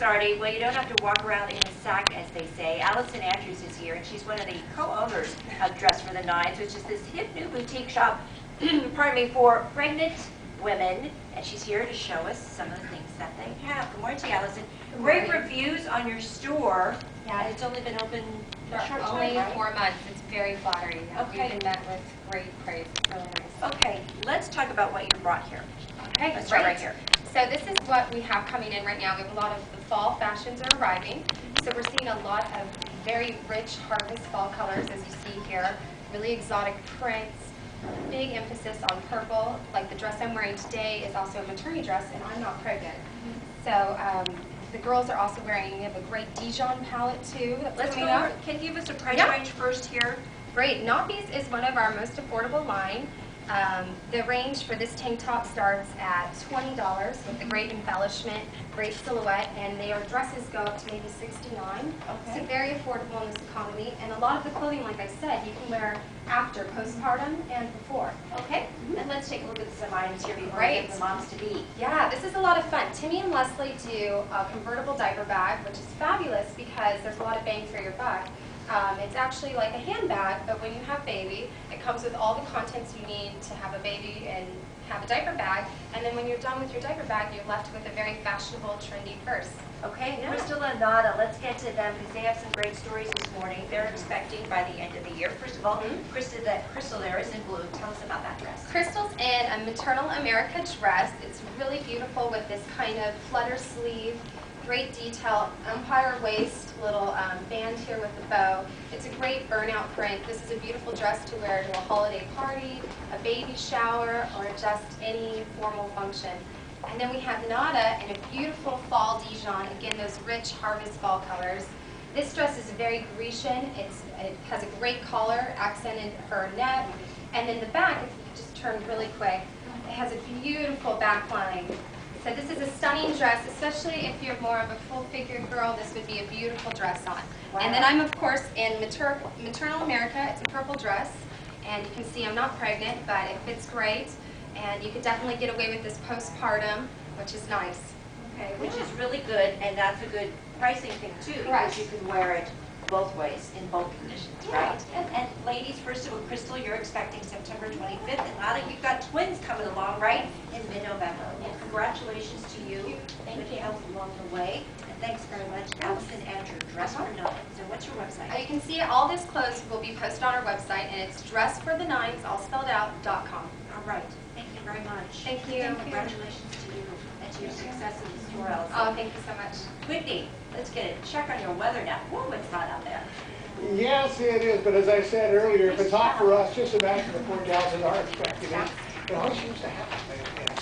Thanks, Artie. Well, you don't have to walk around in a sack, as they say. Allison Andrews is here, and she's one of the co-owners of Dress for the Nines, which is this hip new boutique shop, pardon me, for pregnant women. And she's here to show us some of the things that they have. Good morning to you, Allison. Great reviews on your store. Yeah, It's only been open for a short only time, right? 4 months. It's very flattering. Okay. We've been met with great praise. It's really nice. Okay, let's talk about what you brought here. Okay, Let's start great. right here. So this is what we have coming in right now. We have a lot of the fall fashions are arriving. So we're seeing a lot of very rich harvest fall colors, as you see here. Really exotic prints. Big emphasis on purple. Like the dress I'm wearing today is also a maternity dress, and I'm not pregnant. So the girls are also wearing, we have a great Dijon palette too. That's Let's go coming over, up. can you give us a price Yeah. range first here? Great. Nappies is one of our most affordable line. The range for this tank top starts at $20 with the great embellishment, great silhouette, and their dresses go up to maybe $69. Okay. So very affordable in this economy. And a lot of the clothing, like I said, you can wear after postpartum and before. Okay, and let's take a look at some items here before we Great. get the moms to be. Yeah, this is a lot of fun. Timmy and Leslie do a convertible diaper bag, which is fabulous because there's a lot of bang for your buck. It's actually like a handbag, but when you have baby, it comes with all the contents you need to have a baby and have a diaper bag. And then when you're done with your diaper bag, you're left with a very fashionable, trendy purse. Okay, Yeah. Crystal and Nada, let's get to them because they have some great stories this morning. They're expecting by the end of the year. First of all, Crystal there is in blue. Tell us about that dress. Crystal's in a Maternal America dress. It's really beautiful with this kind of flutter sleeve, great detail, umpire waist, little band here with the bow. It's a great burnout print. This is a beautiful dress to wear to a holiday party, a baby shower, or just any formal function. And then we have Nada in a beautiful fall Dijon, again those rich harvest fall colors. This dress is very Grecian. It has a great collar, accented her neck. And then the back, if you could just turn really quick, it has a beautiful back line. So this is a stunning dress, especially if you're more of a full-figured girl, this would be a beautiful dress on. Wow. And then I'm, of course, in Maternal America. It's a purple dress. And you can see I'm not pregnant, but it fits great. And you could definitely get away with this postpartum, which is nice. Okay, which is really good, and that's a good pricing thing too, Correct. because you can wear it both ways in both conditions, right? And ladies, first of all, Crystal, you're expecting September 25th, and Nada, you've got twins coming along, right, in mid-November. Well, congratulations to you. Thank Good you. health along the way, and thanks very much, Allison Andrew, Dress for Nines. So what's your website? You can see all this clothes will be posted on our website, and it's dressforthenines, all spelled out.com. All right, thank you very much. Thank you. And congratulations to you and to your success in the store, Allison. Oh, thank you so much. Whitney, let's get a check on your weather now. Whoa, it's hot out there. Yes, it is, but as I said earlier, if it's hot for us, just imagine the poor gals that are expecting it. It always seems to happen.